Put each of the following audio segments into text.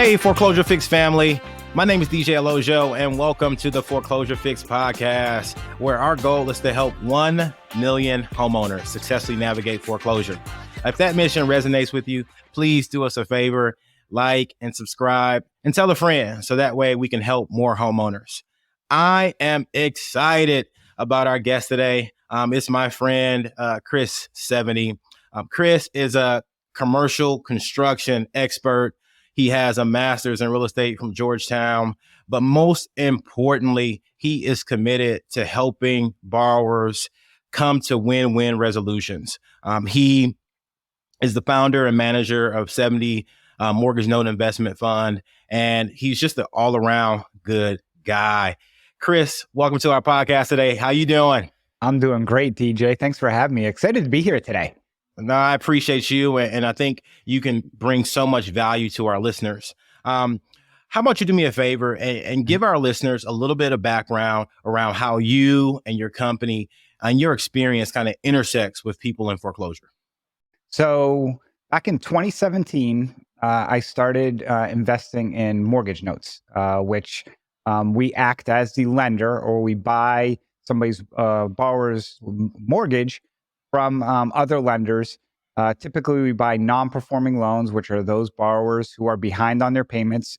Hey, Foreclosure Fix family. My name is DJ Alojo, and welcome to the Foreclosure Fix Podcast, where our goal is to help 1 million homeowners successfully navigate foreclosure. If that mission resonates with you, please do us a favor, like and subscribe, and tell a friend so that way we can help more homeowners. I am excited about our guest today. It's my friend, Chris Seveney. Chris is a commercial construction expert. He has a master's in real estate from Georgetown, but most importantly, he is committed to helping borrowers come to win-win resolutions. He is the founder and manager of Seveney Mortgage Note Investment Fund, and he's just an all-around good guy. Chris, welcome to our podcast today. How you doing? I'm doing great, DJ. Thanks for having me. Excited to be here today. No, I appreciate you, and I think you can bring so much value to our listeners. How about you do me a favor and give our listeners a little bit of background around how you and your company and your experience kind of intersects with people in foreclosure? So back in 2017, I started investing in mortgage notes, which we act as the lender, or we buy somebody's borrower's mortgage from other lenders. Typically, we buy non-performing loans, which are those borrowers who are behind on their payments,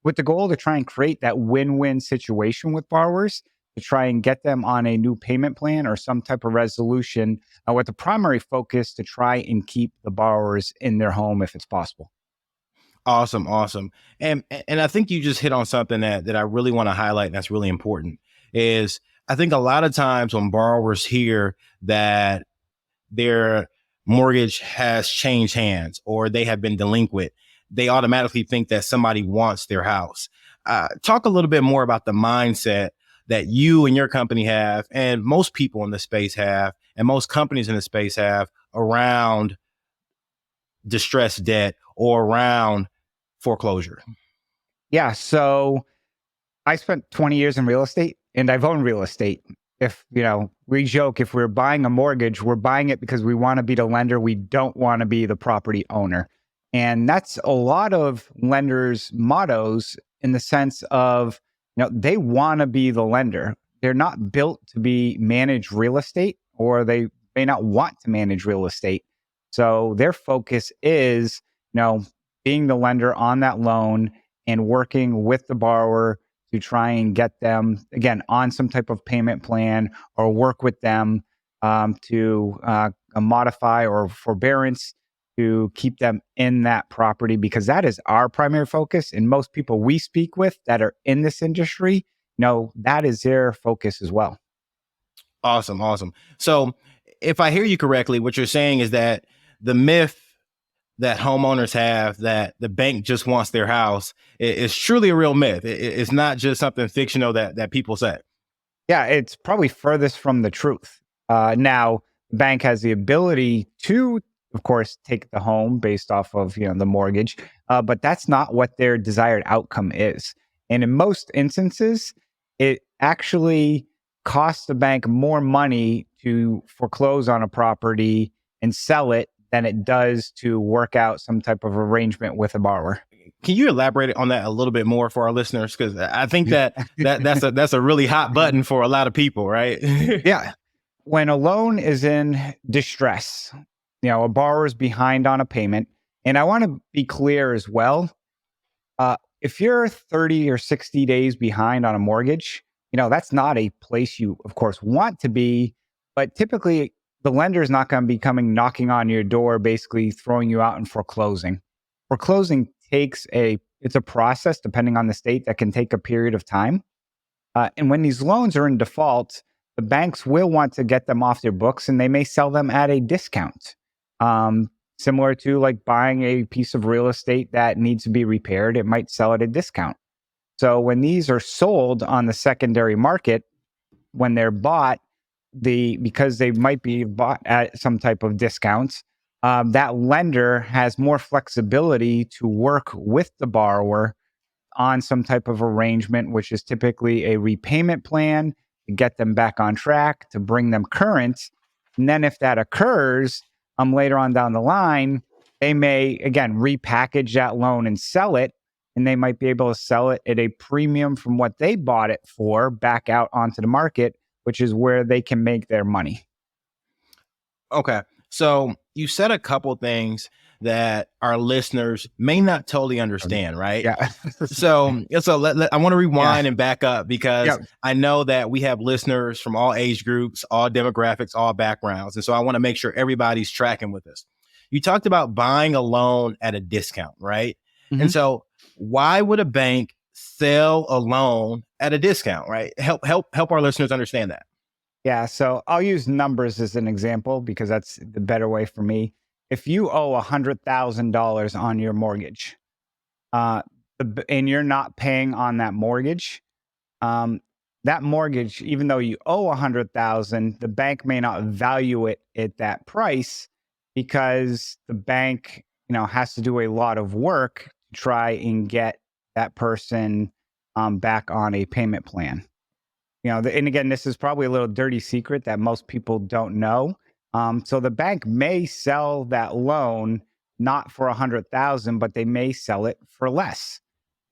with the goal to try and create that win-win situation with borrowers, to try and get them on a new payment plan or some type of resolution, with the primary focus to try and keep the borrowers in their home if it's possible. Awesome. And I think you just hit on something that I really want to highlight, and that's really important, is I think a lot of times when borrowers hear that their mortgage has changed hands or they have been delinquent, they automatically think that somebody wants their house. Talk a little bit more about the mindset that you and your company have, and most people in the space have, and most companies in the space have around distressed debt or around foreclosure. Yeah. So I spent 20 years in real estate, and I've owned real estate. If, we joke, if we're buying a mortgage, we're buying it because we want to be the lender. We don't want to be the property owner. And that's a lot of lenders' mottos, in the sense of, they want to be the lender. They're not built to be managed real estate, or they may not want to manage real estate. So their focus is, being the lender on that loan and working with the borrower to try and get them, again, on some type of payment plan, or work with them to modify or forbearance to keep them in that property, because that is our primary focus. And most people we speak with that are in this industry, that is their focus as well. Awesome. So if I hear you correctly, what you're saying is that the myth that homeowners have that the bank just wants their house is truly a real myth. It's not just something fictional that people say. Yeah, it's probably furthest from the truth. Now, the bank has the ability to, of course, take the home based off of the mortgage, but that's not what their desired outcome is. And in most instances, it actually costs the bank more money to foreclose on a property and sell it than it does to work out some type of arrangement with a borrower. Can you elaborate on that a little bit more for our listeners? Because I think that's a really hot button for a lot of people, right? Yeah. When a loan is in distress, a borrower's behind on a payment, and I want to be clear as well, if you're 30 or 60 days behind on a mortgage, that's not a place you, of course, want to be, but typically the lender is not going to be knocking on your door, basically throwing you out and foreclosing. Foreclosing it's a process, depending on the state, that can take a period of time. And when these loans are in default, the banks will want to get them off their books, and they may sell them at a discount. Similar to like buying a piece of real estate that needs to be repaired, it might sell at a discount. So when these are sold on the secondary market, when they're bought, because they might be bought at some type of discounts, that lender has more flexibility to work with the borrower on some type of arrangement, which is typically a repayment plan to get them back on track, to bring them current. And then if that occurs later on down the line, they may, again, repackage that loan and sell it and they might be able to sell it at a premium from what they bought it for back out onto the market, which is where they can make their money. Okay. So you said a couple things that our listeners may not totally understand, right? Yeah. So I want to rewind Yeah. and back up because Yeah. I know that we have listeners from all age groups, all demographics, all backgrounds. And so I want to make sure everybody's tracking with us. You talked about buying a loan at a discount, right? Mhm. And so why would a bank sell a loan at a discount, right? Help our listeners understand that. Yeah, so I'll use numbers as an example because that's the better way for me. If you owe $100,000 on your mortgage, uh, and you're not paying on um, that mortgage, even though you owe 100,000, the bank may not value it at that price because the bank, has to do a lot of work to try and get that person back on a payment plan. And again, this is probably a little dirty secret that most people don't know. So the bank may sell that loan not for 100,000, but they may sell it for less.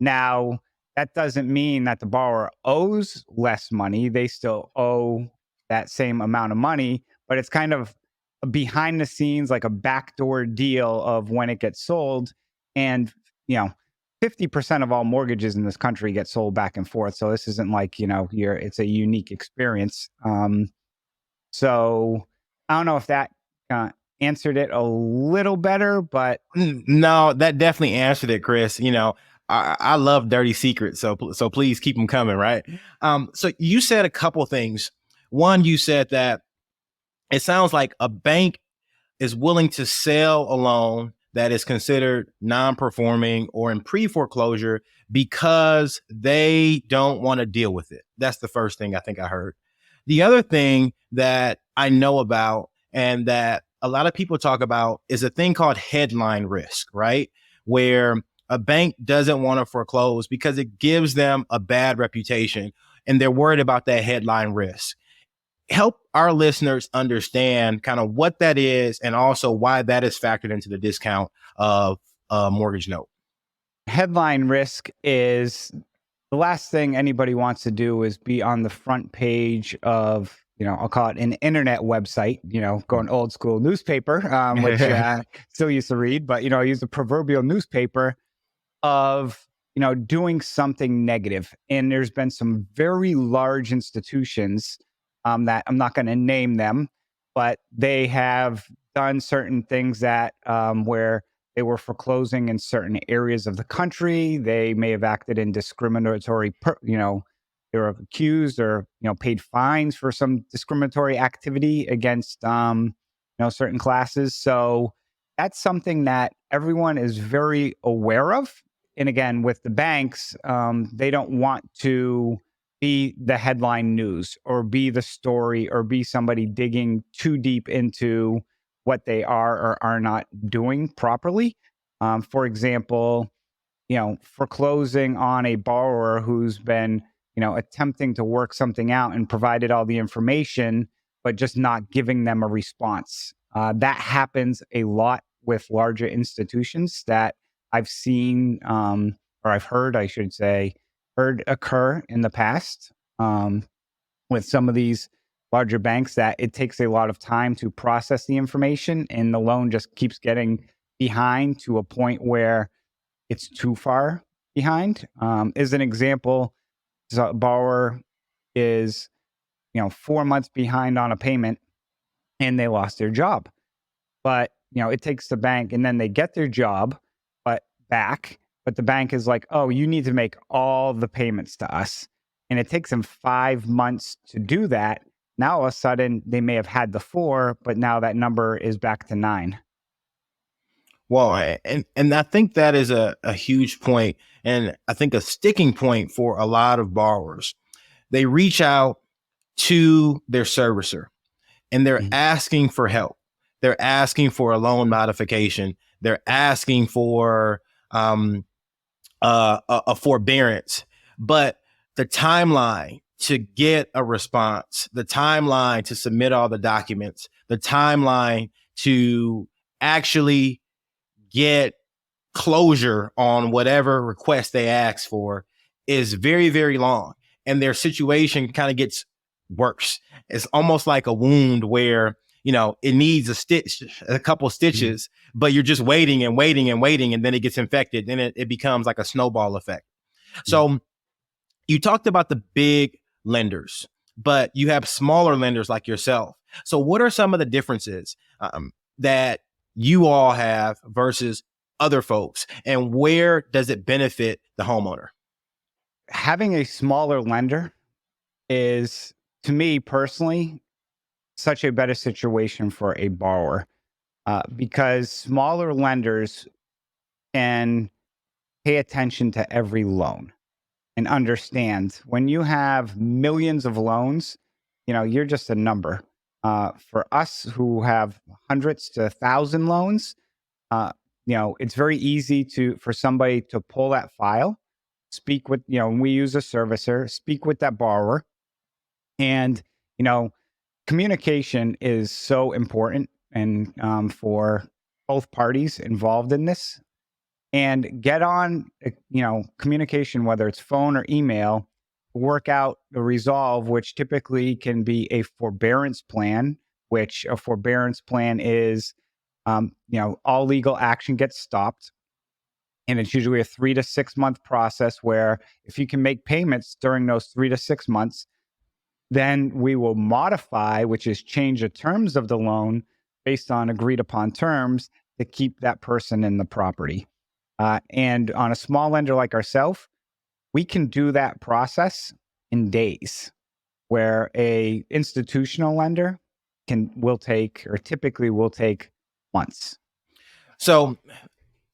Now, that doesn't mean that the borrower owes less money. They still owe that same amount of money, but it's kind of a behind the scenes, like a backdoor deal of when it gets sold. And, 50% of all mortgages in this country get sold back and forth. So this isn't like, it's a unique experience. So I don't know if that answered it a little better, but No, that definitely answered it, Chris. I love dirty secrets, so please keep them coming, right? So you said a couple things. One, you said that it sounds like a bank is willing to sell a loan that is considered non-performing or in pre-foreclosure because they don't want to deal with it. That's the first thing I think I heard. The other thing that I know about and that a lot of people talk about is a thing called headline risk, right? Where a bank doesn't want to foreclose because it gives them a bad reputation and they're worried about that headline risk. Help our listeners understand kind of what that is and also why that is factored into the discount of a mortgage note. headline risk is the last thing anybody wants to do is be on the front page of, I'll call it an internet website, going old school newspaper, which still used to read, but, I use the proverbial newspaper of, doing something negative. And there's been some very large institutions that I'm not going to name them, but they have done certain things that where they were foreclosing in certain areas of the country. They may have acted in discriminatory, they were accused or, paid fines for some discriminatory activity against, certain classes. So that's something that everyone is very aware of. And again, with the banks, they don't want to be the headline news or be the story or be somebody digging too deep into what they are or are not doing properly. For example, foreclosing on a borrower who's been, attempting to work something out and provided all the information, but just not giving them a response. That happens a lot with larger institutions that I've seen, or I've heard, I should say, occur in the past with some of these larger banks that it takes a lot of time to process the information and the loan just keeps getting behind to a point where it's too far behind. As an example, a borrower is 4 months behind on a payment and they lost their job. But it takes the bank and then they get their job back. But the bank is like, oh, you need to make all the payments to us. And it takes them 5 months to do that. Now, all of a sudden, they may have had the 4, but now that number is back to 9. Well, and I think that is a huge point, and I think a sticking point for a lot of borrowers. They reach out to their servicer and they're asking for help. They're asking for a loan modification. They're asking for a forbearance, but the timeline to get a response, the timeline to submit all the documents, the timeline to actually get closure on whatever request they ask for is very, very long. And their situation kind of gets worse. It's almost like a wound where, it needs a couple stitches, but you're just waiting and waiting and waiting. And then it gets infected. Then it becomes like a snowball effect. So you talked about the big lenders, but you have smaller lenders like yourself. So what are some of the differences that you all have versus other folks, and where does it benefit the homeowner? Having a smaller lender is, to me personally, such a better situation for a borrower because smaller lenders can pay attention to every loan and understand when you have millions of loans, you're just a number. For us who have hundreds to 1,000 loans, it's very easy for somebody to pull that file, speak with, we use a servicer, speak with that borrower. And, communication is so important and for both parties involved in this. And get on, communication, whether it's phone or email, work out the resolve, which typically can be a forbearance plan, which a forbearance plan is, all legal action gets stopped. And it's usually a 3 to 6 month process where if you can make payments during those 3 to 6 months, then we will modify, which is change the terms of the loan based on agreed upon terms to keep that person in the property. And on a small lender like ourselves, we can do that process in days, where a institutional lender typically will take months. So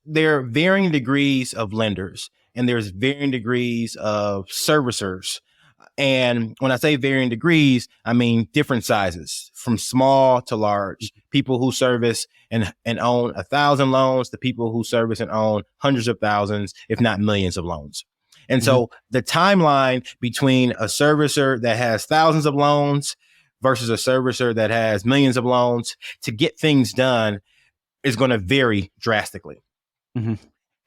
there are varying degrees of lenders, and there's varying degrees of servicers. And when I say varying degrees, I mean different sizes, from small to large. People who service and own 1,000 loans to people who service and own hundreds of thousands, if not millions of loans. And so the timeline between a servicer that has thousands of loans versus a servicer that has millions of loans to get things done is going to vary drastically.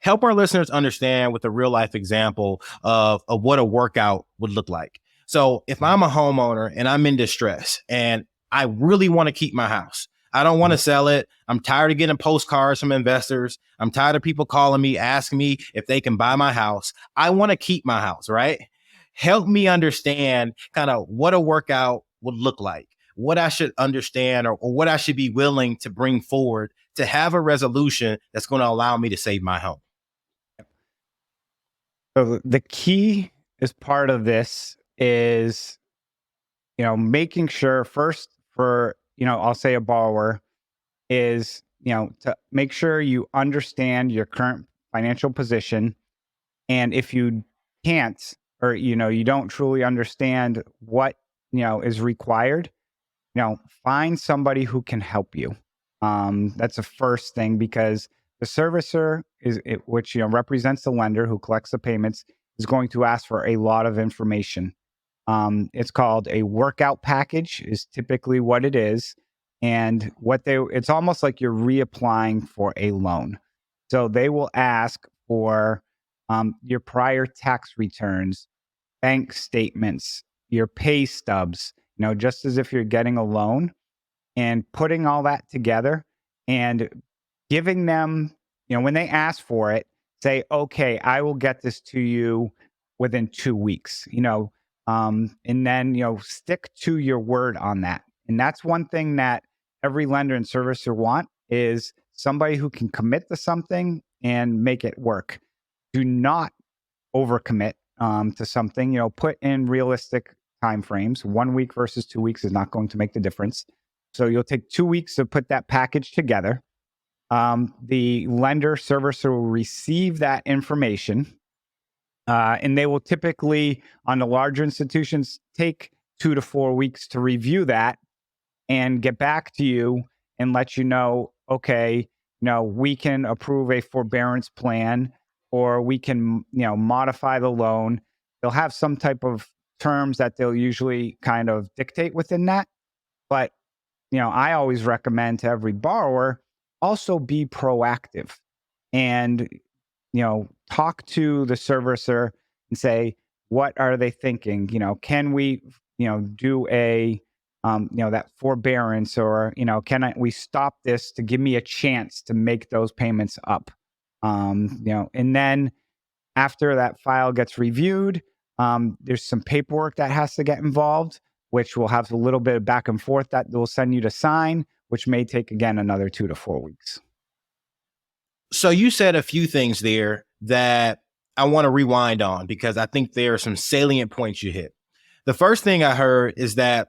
Help our listeners understand with a real life example of what a workout would look like. So if I'm a homeowner and I'm in distress and I really want to keep my house, I don't want to sell it. I'm tired of getting postcards from investors. I'm tired of people calling me, asking me if they can buy my house. I want to keep my house, right? Help me understand kind of what a workout would look like, what I should understand or what I should be willing to bring forward to have a resolution that's going to allow me to save my home. So the key as part of this is, making sure first for, I'll say a borrower is, to make sure you understand your current financial position. And if you can't, or, you don't truly understand what, is required, find somebody who can help you. That's the first thing, because the servicer which represents the lender who collects the payments, is going to ask for a lot of information. It's called a workout package, is typically what it is, and it's almost like you're reapplying for a loan. So they will ask for your prior tax returns, bank statements, your pay stubs, just as if you're getting a loan, and putting all that together and giving them, when they ask for it, say, okay, I will get this to you within 2 weeks, and then, stick to your word on that. And that's one thing that every lender and servicer want, is somebody who can commit to something and make it work. Do not overcommit to something, put in realistic timeframes. 1 week versus 2 weeks is not going to make the difference. So you'll take 2 weeks to put that package together. The lender servicer will receive that information, and they will typically, on the larger institutions, take 2 to 4 weeks to review that and get back to you and let you know, okay, we can approve a forbearance plan, or we can, modify the loan. They'll have some type of terms that they'll usually kind of dictate within that. But, I always recommend to every borrower, also be proactive. and, talk to the servicer and say, what are they thinking? Can we, do that forbearance, or, we stop this to give me a chance to make those payments up? And then after that file gets reviewed, there's some paperwork that has to get involved, which will have a little bit of back and forth that they'll send you to sign, which may take, again, another 2 to 4 weeks. So you said a few things there that I want to rewind on, because I think there are some salient points you hit. The first thing I heard is that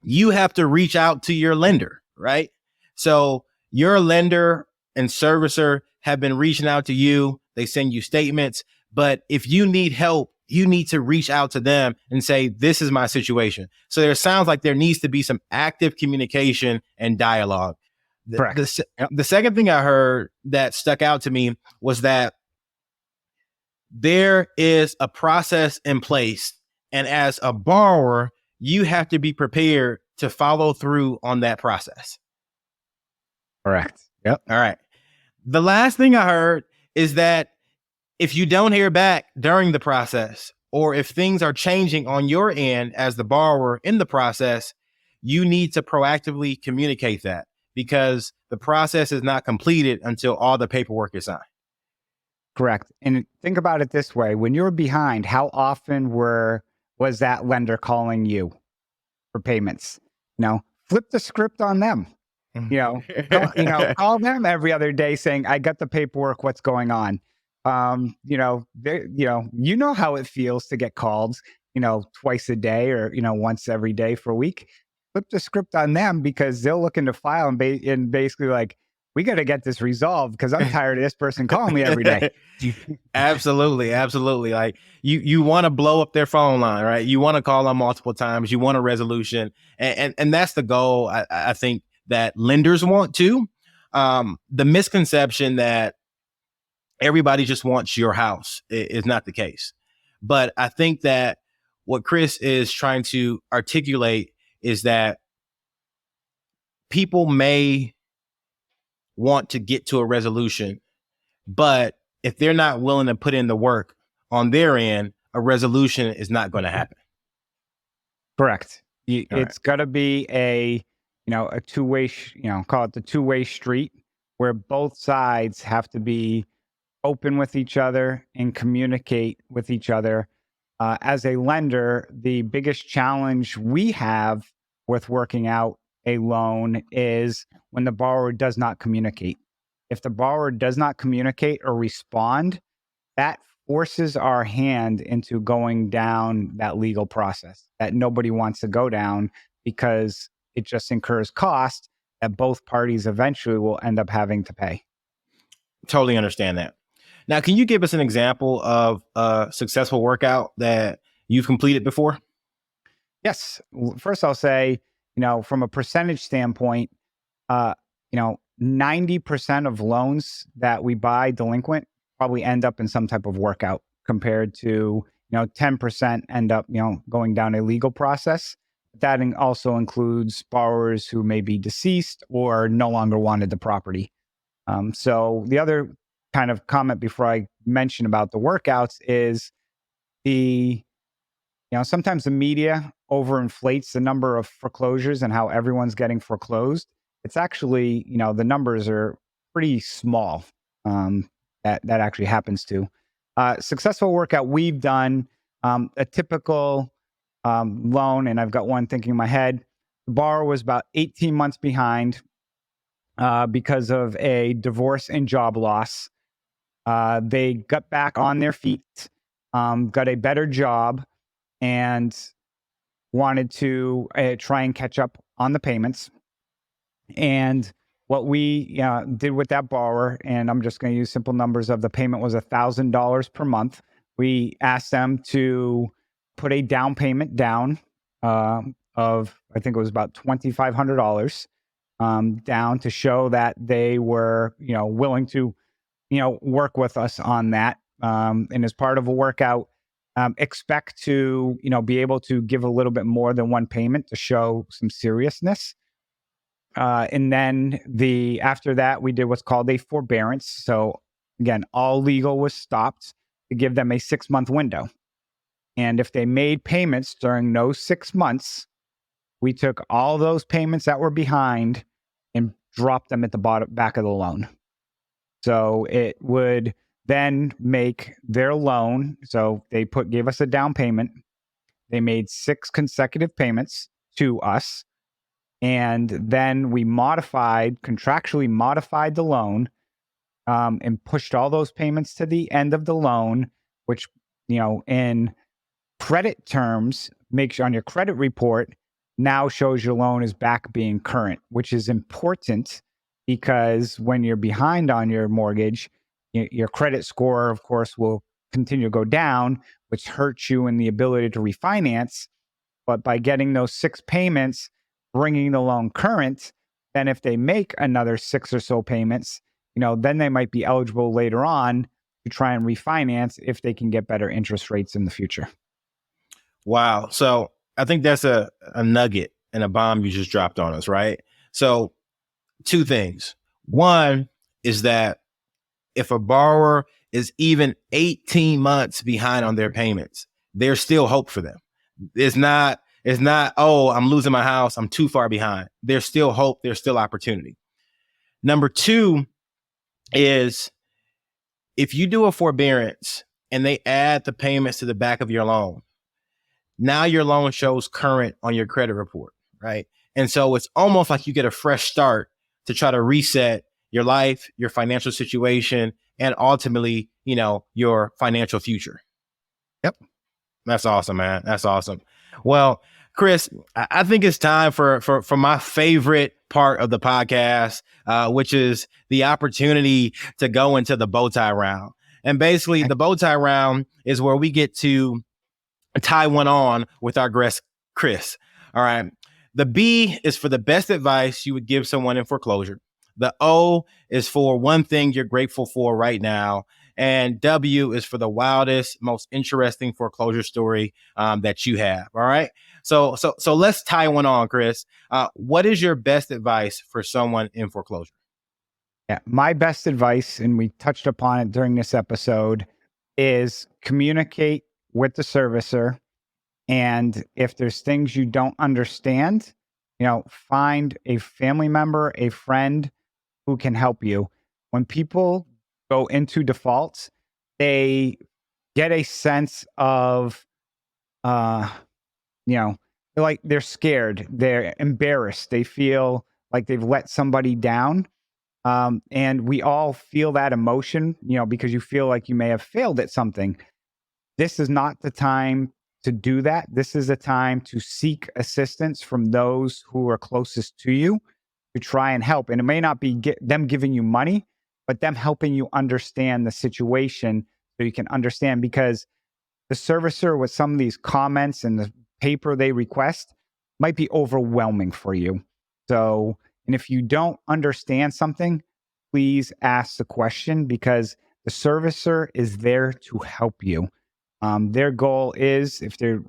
you have to reach out to your lender, right? So your lender and servicer have been reaching out to you. They send you statements, but if you need help, you need to reach out to them and say, this is my situation. So there sounds like there needs to be some active communication and dialogue. Correct. The second thing I heard that stuck out to me was that there is a process in place, and as a borrower, you have to be prepared to follow through on that process. Correct. Yep. All right. The last thing I heard is that if you don't hear back during the process, or if things are changing on your end as the borrower in the process, you need to proactively communicate that, because the process is not completed until all the paperwork is signed. Correct. And think about it this way. When you're behind, how often was that lender calling you for payments? Flip the script on them. Call them every other day saying, I got the paperwork, what's going on? You know how it feels to get called, twice a day, or, once every day for a week. Flip the script on them, because they'll look into file and basically like, we got to get this resolved, because I'm tired of this person calling me every day. Absolutely. Absolutely. Like you want to blow up their phone line, right? You want to call them multiple times. You want a resolution. And that's the goal. I think that lenders want to. The misconception that everybody just wants your house is not the case. But I think that what Chris is trying to articulate is that people may want to get to a resolution, but if they're not willing to put in the work on their end, a resolution is not going to happen. Correct. It's got to be a two-way, call it the two-way street, where both sides have to be open with each other and communicate with each other. As a lender, the biggest challenge we have with working out a loan is when the borrower does not communicate. If the borrower does not communicate or respond, that forces our hand into going down that legal process that nobody wants to go down, because it just incurs cost that both parties eventually will end up having to pay. Totally understand that. Now, can you give us an example of a successful workout that you've completed before? Yes. First, I'll say, from a percentage standpoint, 90% of loans that we buy delinquent probably end up in some type of workout, compared to, 10% end up, going down a legal process. That also includes borrowers who may be deceased or no longer wanted the property. So the other kind of comment before I mention about the workouts is sometimes the media overinflates the number of foreclosures and how everyone's getting foreclosed. It's actually, the numbers are pretty small that actually happens to. Successful workout we've done, a typical loan, and I've got one thinking in my head. The borrower was about 18 months behind because of a divorce and job loss. They got back on their feet, got a better job, and wanted to try and catch up on the payments. And what we did with that borrower, and I'm just going to use simple numbers of the payment, was $1,000 per month. We asked them to put a down payment down of, I think it was about $2,500 down, to show that they were, willing to, work with us on that. And as part of a workout, expect to, be able to give a little bit more than one payment to show some seriousness. And then after that, we did what's called a forbearance. So again, all legal was stopped to give them a 6-month window. And if they made payments during those 6 months, we took all those payments that were behind and dropped them at the back of the loan. So it would then make their loan. So they gave us a down payment. They made 6 consecutive payments to us. And then we contractually modified the loan, and pushed all those payments to the end of the loan, which, in credit terms, makes on your credit report now shows your loan is back being current, which is important because when you're behind on your mortgage, your credit score, of course, will continue to go down, which hurts you in the ability to refinance. But by getting those 6 payments, bringing the loan current, then if they make another 6 or so payments, then they might be eligible later on to try and refinance if they can get better interest rates in the future. Wow. So I think that's a nugget and a bomb you just dropped on us, right? So 2 things. One is that if a borrower is even 18 months behind on their payments, there's still hope for them. It's not, oh, I'm losing my house, I'm too far behind. There's still hope, there's still opportunity. Number 2 is if you do a forbearance and they add the payments to the back of your loan, now your loan shows current on your credit report, right? And so it's almost like you get a fresh start to try to reset your life, your financial situation, and ultimately, your financial future. Yep. That's awesome, man. That's awesome. Well, Chris, I think it's time for my favorite part of the podcast, which is the opportunity to go into the bow tie round. And basically, the bow tie round is where we get to tie one on with our guest, Chris. All right. The B is for the best advice you would give someone in foreclosure. The O is for one thing you're grateful for right now. And W is for the wildest, most interesting foreclosure story that you have. All right. So let's tie one on, Chris. What is your best advice for someone in foreclosure? Yeah, my best advice, and we touched upon it during this episode, is communicate with the servicer. And if there's things you don't understand, find a family member, a friend who can help you. When people go into defaults, they get a sense of, like they're scared, they're embarrassed, they feel like they've let somebody down. And we all feel that emotion, because you feel like you may have failed at something. This is not the time to do that. This is a time to seek assistance from those who are closest to you to try and help. And it may not be them giving you money, but them helping you understand the situation so you can understand, because the servicer with some of these comments and the paper they request might be overwhelming for you. So, and if you don't understand something, please ask the question, because the servicer is there to help you. Their goal is, if they're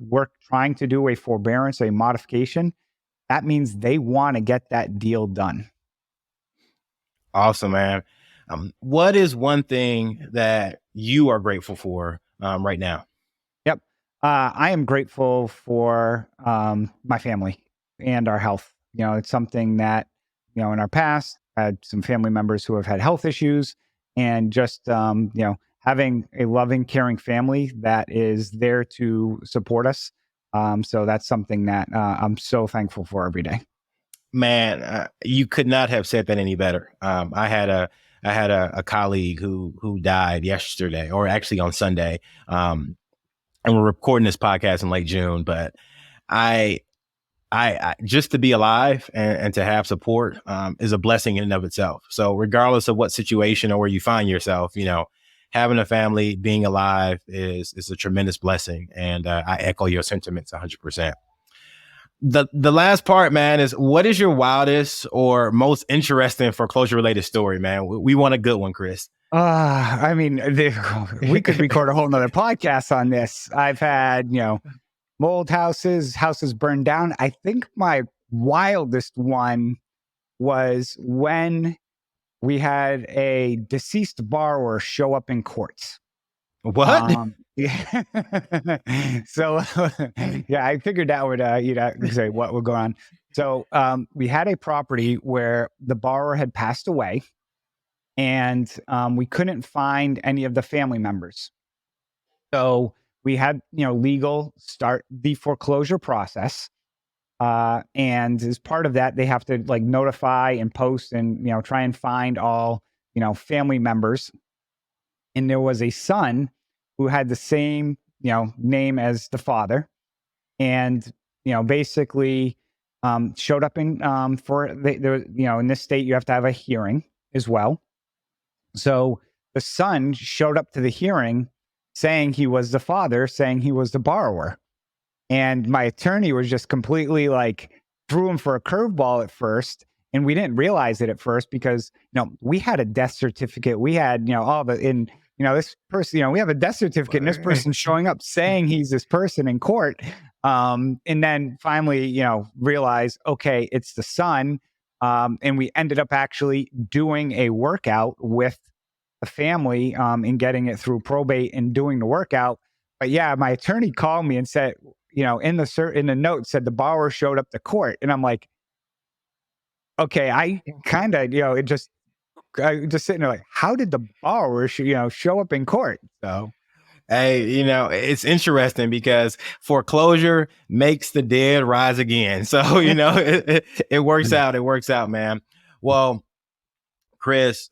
trying to do a forbearance, a modification, that means they want to get that deal done. Awesome, man. What is one thing that you are grateful for right now? Yep. I am grateful for my family and our health. It's something that, in our past, I had some family members who have had health issues, and just, having a loving, caring family that is there to support us. So that's something that I'm so thankful for every day. Man, you could not have said that any better. I had a colleague who died yesterday, or actually on Sunday. And we're recording this podcast in late June, but I just to be alive and to have support is a blessing in and of itself. So regardless of what situation or where you find yourself, having a family, being alive is a tremendous blessing. And I echo your sentiments 100%. The last part, man, is what is your wildest or most interesting foreclosure related story, man? We want a good one, Chris. We could record a whole nother podcast on this. I've had, mold houses burned down. I think my wildest one was when we had a deceased borrower show up in court. What? Yeah. So, yeah, I figured that would, say what would go on. So, we had a property where the borrower had passed away, and we couldn't find any of the family members. So we had, legal start the foreclosure process. And as part of that, they have to like notify and post and, try and find all, family members. And there was a son who had the same, name as the father. And, basically showed up in, in this state, you have to have a hearing as well. So the son showed up to the hearing saying he was the father, saying he was the borrower. And my attorney was just completely like threw him for a curveball at first. And we didn't realize it at first because, we had a death certificate. We had, this person, we have a death certificate and this person showing up saying he's this person in court. And then finally, realize, okay, it's the son. And we ended up actually doing a workout with the family and getting it through probate and doing the workout. But yeah, my attorney called me and said, in the note said the borrower showed up to court. And I'm like, okay, I kind of, I just sitting there like, how did the borrower, show up in court? So, hey, it's interesting because foreclosure makes the dead rise again. So, it works out. It works out, man. Well, Chris,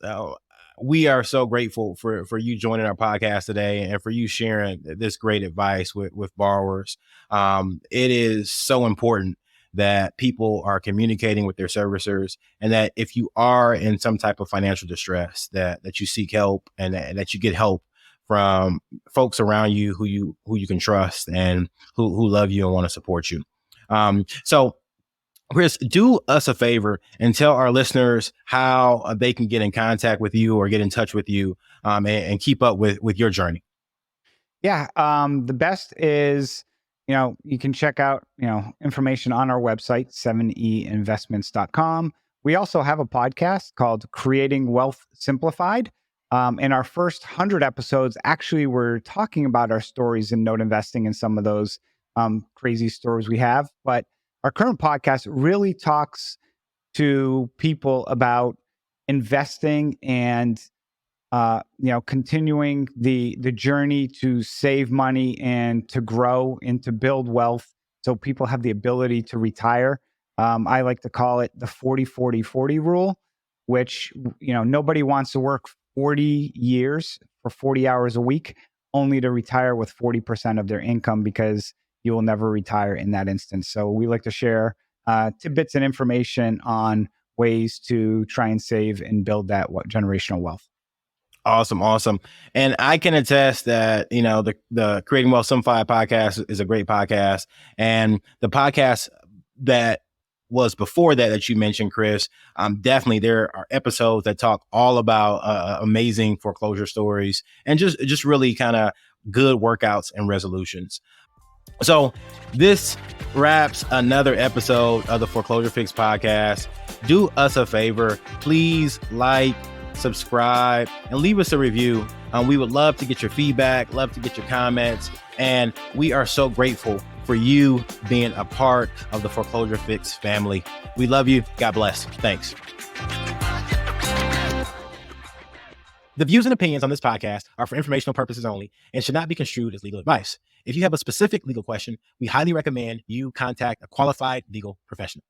we are so grateful for you joining our podcast today and for you sharing this great advice with borrowers. It is so important that people are communicating with their servicers, and that if you are in some type of financial distress, that you seek help and that you get help from folks around you who you can trust and who love you and want to support you. So Chris, do us a favor and tell our listeners how they can get in contact with you or get in touch with you and keep up with your journey. Yeah. The best is, you can check out, information on our website, seveneyinvestments.com. We also have a podcast called Creating Wealth Simplified. In our first 100 episodes, actually, we're talking about our stories in note investing and some of those crazy stories we have. But our current podcast really talks to people about investing and, continuing the journey to save money and to grow and to build wealth so people have the ability to retire. I like to call it the 40-40-40 rule, which, nobody wants to work 40 years for 40 hours a week only to retire with 40% of their income, because you will never retire in that instance. So we like to share tidbits and information on ways to try and save and build that generational wealth. Awesome. And I can attest that, the Creating Wealth Simplified podcast is a great podcast. And the podcast that was before that you mentioned, Chris, definitely there are episodes that talk all about amazing foreclosure stories and just really kind of good workouts and resolutions. So this wraps another episode of the Foreclosure Fix Podcast. Do us a favor, please like, subscribe, and leave us a review. We would love to get your feedback, love to get your comments, and we are so grateful for you being a part of the Foreclosure Fix family. We love you. God bless. Thanks. The views and opinions on this podcast are for informational purposes only and should not be construed as legal advice. If you have a specific legal question, we highly recommend you contact a qualified legal professional.